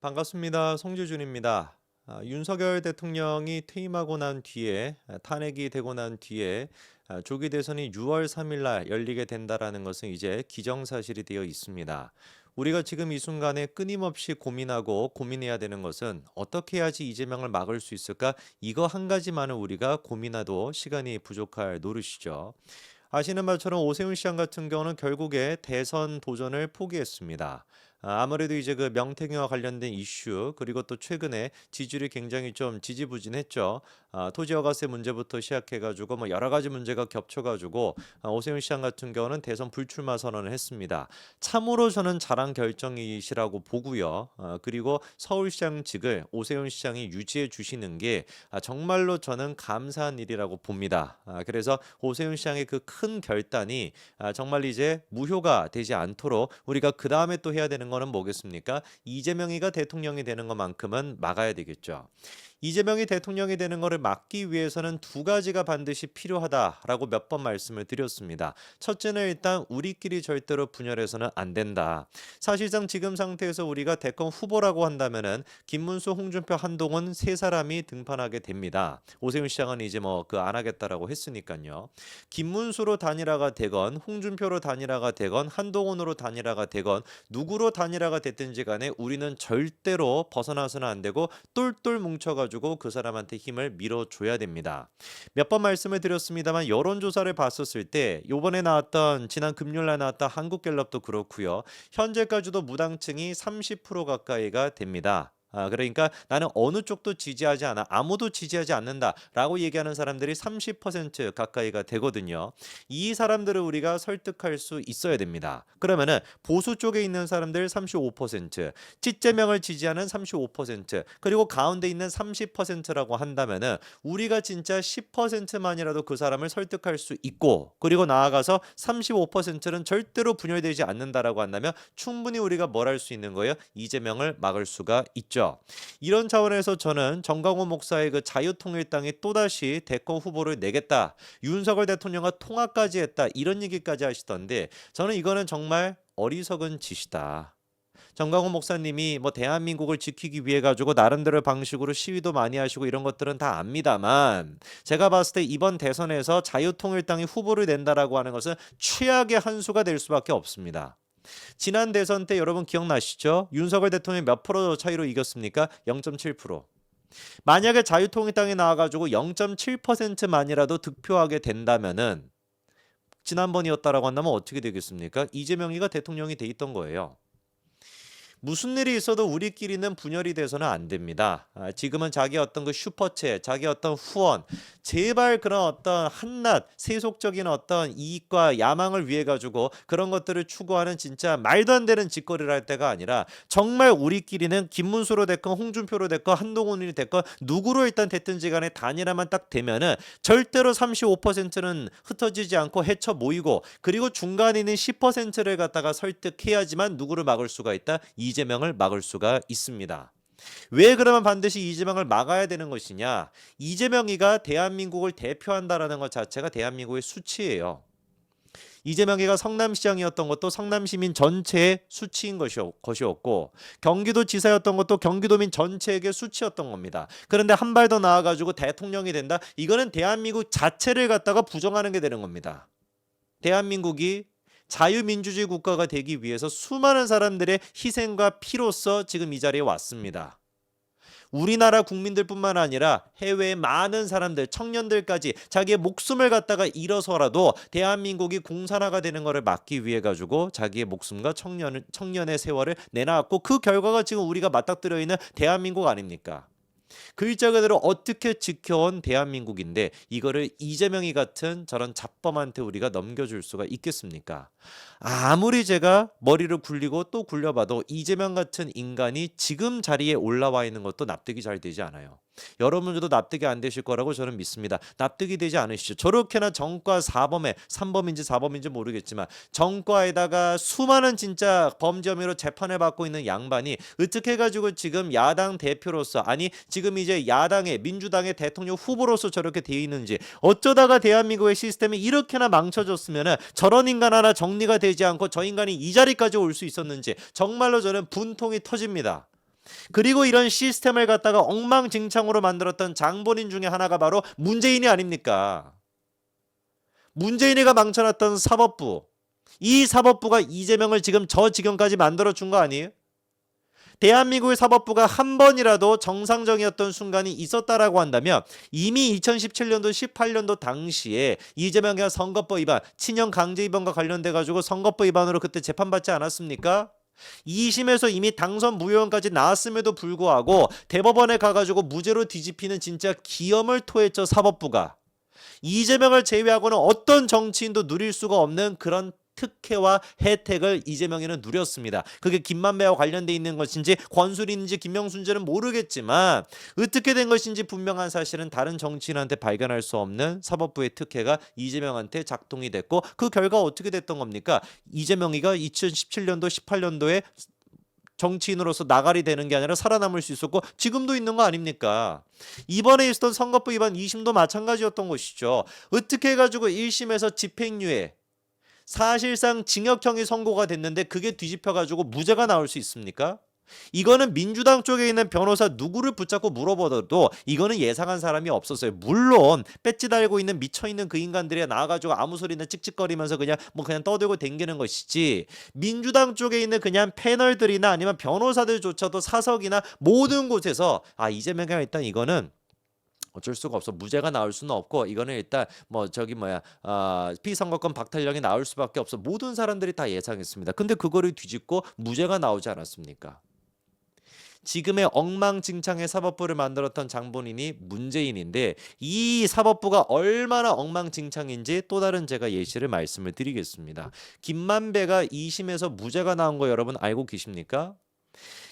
반갑습니다. 송주준입니다. 윤석열 대통령이 퇴임하고 난 뒤에 탄핵이 되고 난 뒤에 조기 대선이 6월 3일 날 열리게 된다라는 것은 이제 기정사실이 되어 있습니다. 우리가 지금 이 순간에 끊임없이 고민하고 고민해야 되는 것은 어떻게 해야지 이재명을 막을 수 있을까? 이거 한 가지만은 우리가 고민해도 시간이 부족할 노릇이죠. 아시는 바처럼 오세훈 시장 같은 경우는 결국에 대선 도전을 포기했습니다. 아무래도 이제 그 명태균과 관련된 이슈 그리고 또 최근에 지지율이 굉장히 좀 지지부진했죠. 토지허가세 문제부터 시작해가지고 뭐 여러 가지 문제가 겹쳐가지고 오세훈 시장 같은 경우는 대선 불출마 선언을 했습니다. 참으로 저는 잘한 결정이시라고 보고요. 그리고 서울시장직을 오세훈 시장이 유지해 주시는 게 정말로 저는 감사한 일이라고 봅니다. 그래서 오세훈 시장의 그 큰 결단이 정말 이제 무효가 되지 않도록 우리가 그 다음에 또 해야 되는 거는 뭐겠습니까? 이재명이가 대통령이 되는 것만큼은 막아야 되겠죠. 이재명이 대통령이 되는 것을 막기 위해서는 두 가지가 반드시 필요하다라고 몇 번 말씀을 드렸습니다. 첫째는 일단 우리끼리 절대로 분열해서는 안 된다. 사실상 지금 상태에서 우리가 대권 후보라고 한다면은 김문수, 홍준표, 한동훈 세 사람이 등판하게 됩니다. 오세훈 시장은 이제 뭐 그 안 하겠다라고 했으니까요. 김문수로 단일화가 되건 홍준표로 단일화가 되건 한동훈으로 단일화가 되건 누구로 단일화가 됐든지 간에 우리는 절대로 벗어나서는 안 되고 똘똘 뭉쳐가지고 그 사람한테 힘을 밀어줘야 됩니다. 몇 번 말씀을 드렸습니다만 여론조사를 봤었을 때 요번에 나왔던 지난 금요일날 나왔던 한국갤럽도 그렇고요. 현재까지도 무당층이 30% 가까이가 됩니다. 그러니까 나는 어느 쪽도 지지하지 않아 아무도 지지하지 않는다라고 얘기하는 사람들이 30% 가까이가 되거든요. 이 사람들을 우리가 설득할 수 있어야 됩니다. 그러면은 보수 쪽에 있는 사람들 35%, 찌재명을 지지하는 35%, 그리고 가운데 있는 30%라고 한다면은 우리가 진짜 10%만이라도 그 사람을 설득할 수 있고, 그리고 나아가서 35%는 절대로 분열되지 않는다라고 한다면 충분히 우리가 뭘 할 수 있는 거예요? 이재명을 막을 수가 있죠. 이런 차원에서 저는 정강호 목사의 그 자유통일당이 또다시 대권 후보를 내겠다. 윤석열 대통령과 통화까지 했다. 이런 얘기까지 하시던데 저는 이거는 정말 어리석은 짓이다. 정강호 목사님이 뭐 대한민국을 지키기 위해 가지고 나름대로 방식으로 시위도 많이 하시고 이런 것들은 다 압니다만 제가 봤을 때 이번 대선에서 자유통일당이 후보를 낸다라고 하는 것은 최악의 한 수가 될 수밖에 없습니다. 지난 대선 때 여러분 기억나시죠? 윤석열 대통령이 몇 프로 차이로 이겼습니까? 0.7%. 만약에 자유통일당이 나와가지고 0.7%만이라도 득표하게 된다면은 지난번이었다라고 한다면 어떻게 되겠습니까? 이재명이가 대통령이 돼 있던 거예요. 무슨 일이 있어도 우리끼리는 분열이 돼서는 안 됩니다. 지금은 자기 어떤 그 슈퍼챗, 자기 어떤 후원, 제발 그런 어떤 한낱 세속적인 어떤 이익과 야망을 위해 가지고 그런 것들을 추구하는 진짜 말도 안 되는 짓거리를 할 때가 아니라 정말 우리끼리는 김문수로 됐건 홍준표로 됐건 한동훈이 됐건 누구로 일단 됐든지 간에 단일화만 딱 되면은 절대로 35%는 흩어지지 않고 헤쳐 모이고, 그리고 중간에 있는 10%를 갖다가 설득해야지만 누구를 막을 수가 있다? 이재명을 막을 수가 있습니다. 왜 그러면 반드시 이재명을 막아야 되는 것이냐? 이재명이가 대한민국을 대표한다라는 것 자체가 대한민국의 수치예요. 이재명이가 성남시장이었던 것도 성남시민 전체의 수치인 것이었고, 경기도지사였던 것도 경기도민 전체에게 수치였던 겁니다. 그런데 한 발 더 나아가지고 대통령이 된다? 이거는 대한민국 자체를 갖다가 부정하는 게 되는 겁니다. 대한민국이 자유민주주의 국가가 되기 위해서 수많은 사람들의 희생과 피로써 지금 이 자리에 왔습니다. 우리나라 국민들뿐만 아니라 해외의 많은 사람들, 청년들까지 자기의 목숨을 갖다가 잃어서라도 대한민국이 공산화가 되는 것을 막기 위해 가지고 자기의 목숨과 청년의 세월을 내놨고, 그 결과가 지금 우리가 맞닥뜨려 있는 대한민국 아닙니까? 글자 그대로 어떻게 지켜온 대한민국인데 이거를 이재명이 같은 저런 잡범한테 우리가 넘겨줄 수가 있겠습니까? 아무리 제가 머리를 굴리고 또 굴려봐도 이재명 같은 인간이 지금 자리에 올라와 있는 것도 납득이 잘 되지 않아요. 여러분들도 납득이 안 되실 거라고 저는 믿습니다. 납득이 되지 않으시죠? 저렇게나 정과 4범에 3범인지 4범인지 모르겠지만 정과에다가 수많은 진짜 범죄 혐의로 재판을 받고 있는 양반이 어떻게 해가지고 지금 야당 대표로서, 아니 지금 이제 야당의 민주당의 대통령 후보로서 저렇게 되어 있는지, 어쩌다가 대한민국의 시스템이 이렇게나 망쳐졌으면 저런 인간 하나 정리가 되지 않고 저 인간이 이 자리까지 올 수 있었는지 정말로 저는 분통이 터집니다. 그리고 이런 시스템을 갖다가 엉망진창으로 만들었던 장본인 중에 하나가 바로 문재인이 아닙니까? 문재인이가 망쳐놨던 사법부. 이 사법부가 이재명을 지금 저 지경까지 만들어준 거 아니에요? 대한민국의 사법부가 한 번이라도 정상적이었던 순간이 있었다라고 한다면 이미 2017년도 18년도 당시에 이재명이 선거법 위반, 친형 강제 위반과 관련돼 가지고 선거법 위반으로 그때 재판받지 않았습니까? 2심에서 이미 당선 무효까지 나왔음에도 불구하고 대법원에 가가지고 무죄로 뒤집히는 진짜 기염을 토했죠, 사법부가. 이재명을 제외하고는 어떤 정치인도 누릴 수가 없는 그런 특혜와 혜택을 이재명이는 누렸습니다. 그게 김만배와 관련돼 있는 것인지 권순일인지 김명순인지는 모르겠지만 어떻게 된 것인지 분명한 사실은 다른 정치인한테 발견할 수 없는 사법부의 특혜가 이재명한테 작동이 됐고, 그 결과 어떻게 됐던 겁니까? 이재명이가 2017년도 18년도에 정치인으로서 나가리 되는 게 아니라 살아남을 수 있었고 지금도 있는 거 아닙니까? 이번에 있었던 선거법 위반 2심도 마찬가지였던 것이죠. 어떻게 해가지고 1심에서 집행유예, 사실상 징역형이 선고가 됐는데 그게 뒤집혀가지고 무죄가 나올 수 있습니까? 이거는 민주당 쪽에 있는 변호사 누구를 붙잡고 물어보더라도 이거는 예상한 사람이 없었어요. 물론 배지 달고 있는 미쳐있는 그 인간들이 나와가지고 아무 소리나 찍찍거리면서 그냥 떠들고 댕기는 것이지, 민주당 쪽에 있는 그냥 패널들이나 아니면 변호사들조차도 사석이나 모든 곳에서 이재명이 일단 이거는 어쩔 수가 없어, 무죄가 나올 수는 없고 이거는 일단 피선거권 박탈령이 나올 수밖에 없어, 모든 사람들이 다 예상했습니다. 근데 그거를 뒤집고 무죄가 나오지 않았습니까? 지금의 엉망진창의 사법부를 만들었던 장본인이 문재인인데 이 사법부가 얼마나 엉망진창인지 또 다른 제가 예시를 말씀을 드리겠습니다. 김만배가 2심에서 무죄가 나온 거 여러분 알고 계십니까?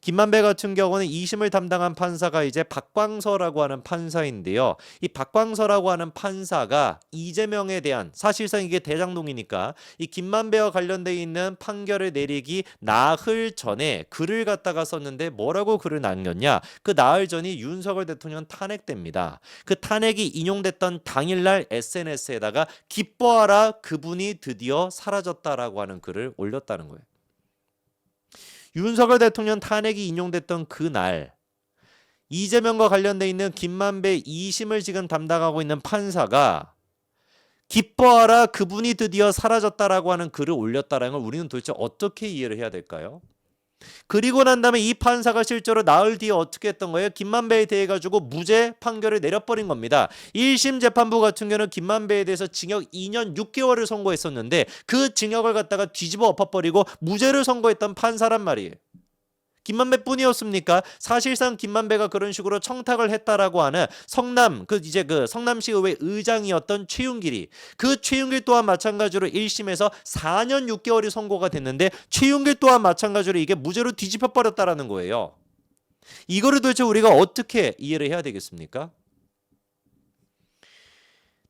김만배 같은 경우는 2심을 담당한 판사가 이제 박광서라고 하는 판사인데요. 이 박광서라고 하는 판사가 이재명에 대한, 사실상 이게 대장동이니까 이 김만배와 관련돼 있는 판결을 내리기 나흘 전에 글을 갖다가 썼는데 뭐라고 글을 남겼냐? 그 나흘 전이 윤석열 대통령 탄핵됩니다. 그 탄핵이 인용됐던 당일날 SNS에다가 기뻐하라, 그분이 드디어 사라졌다라고 하는 글을 올렸다는 거예요. 윤석열 대통령 탄핵이 인용됐던 그날 이재명과 관련돼 있는 김만배 2심을 지금 담당하고 있는 판사가 기뻐하라, 그분이 드디어 사라졌다라고 하는 글을 올렸다라는 걸 우리는 도대체 어떻게 이해를 해야 될까요? 그리고 난 다음에 이 판사가 실제로 나흘 뒤에 어떻게 했던 거예요? 김만배에 대해 가지고 무죄 판결을 내려버린 겁니다. 1심 재판부 같은 경우는 김만배에 대해서 징역 2년 6개월을 선고했었는데 그 징역을 갖다가 뒤집어 엎어버리고 무죄를 선고했던 판사란 말이에요. 김만배뿐이었습니까? 사실상 김만배가 그런 식으로 청탁을 했다라고 하는 성남시 의회 의장이었던 최윤길이, 그 최윤길 또한 마찬가지로 1심에서 4년 6개월이 선고가 됐는데 최윤길 또한 마찬가지로 이게 무죄로 뒤집혀 버렸다라는 거예요. 이거를 도대체 우리가 어떻게 이해를 해야 되겠습니까?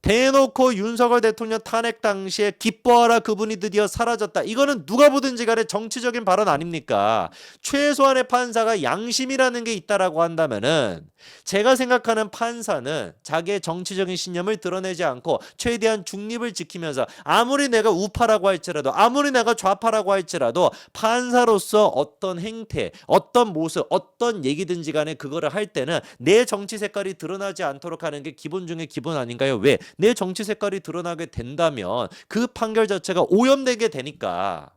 대놓고 윤석열 대통령 탄핵 당시에 기뻐하라, 그분이 드디어 사라졌다. 이거는 누가 보든지 간에 정치적인 발언 아닙니까? 최소한의 판사가 양심이라는 게 있다라고 한다면은, 제가 생각하는 판사는 자기의 정치적인 신념을 드러내지 않고 최대한 중립을 지키면서 아무리 내가 우파라고 할지라도, 아무리 내가 좌파라고 할지라도 판사로서 어떤 행태, 어떤 모습, 어떤 얘기든지 간에 그거를 할 때는 내 정치 색깔이 드러나지 않도록 하는 게 기본 중에 기본 아닌가요? 왜? 내 정치 색깔이 드러나게 된다면 그 판결 자체가 오염되게 되니까.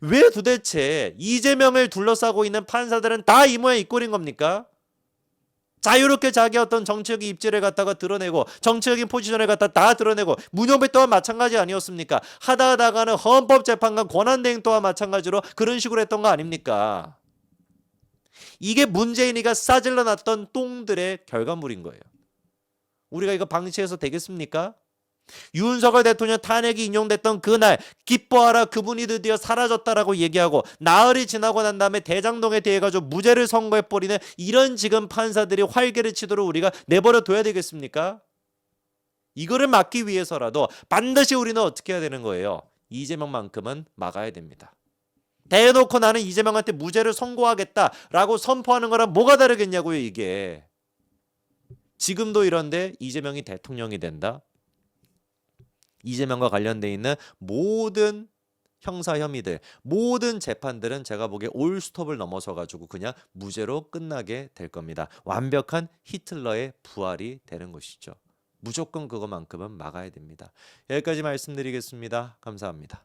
왜 도대체 이재명을 둘러싸고 있는 판사들은 다 이 모양 이 꼴인 겁니까? 자유롭게 자기 어떤 정치적인 입지를 갖다가 드러내고 정치적인 포지션을 갖다 다 드러내고, 문효배 또한 마찬가지 아니었습니까? 하다하다가는 헌법재판관 권한대행 또한 마찬가지로 그런 식으로 했던 거 아닙니까? 이게 문재인이가 싸질러 놨던 똥들의 결과물인 거예요. 우리가 이거 방치해서 되겠습니까? 윤석열 대통령 탄핵이 인용됐던 그날 기뻐하라, 그분이 드디어 사라졌다라고 얘기하고 나흘이 지나고 난 다음에 대장동에 대해 가지고 무죄를 선고해버리는 이런 지금 판사들이 활개를 치도록 우리가 내버려 둬야 되겠습니까? 이거를 막기 위해서라도 반드시 우리는 어떻게 해야 되는 거예요? 이재명만큼은 막아야 됩니다. 대놓고 나는 이재명한테 무죄를 선고하겠다라고 선포하는 거랑 뭐가 다르겠냐고요, 이게. 지금도 이런데 이재명이 대통령이 된다? 이재명과 관련돼 있는 모든 형사 혐의들 모든 재판들은 제가 보기에 올 스톱을 넘어서 가지고 그냥 무죄로 끝나게 될 겁니다. 완벽한 히틀러의 부활이 되는 것이죠. 무조건 그것만큼은 막아야 됩니다. 여기까지 말씀드리겠습니다. 감사합니다.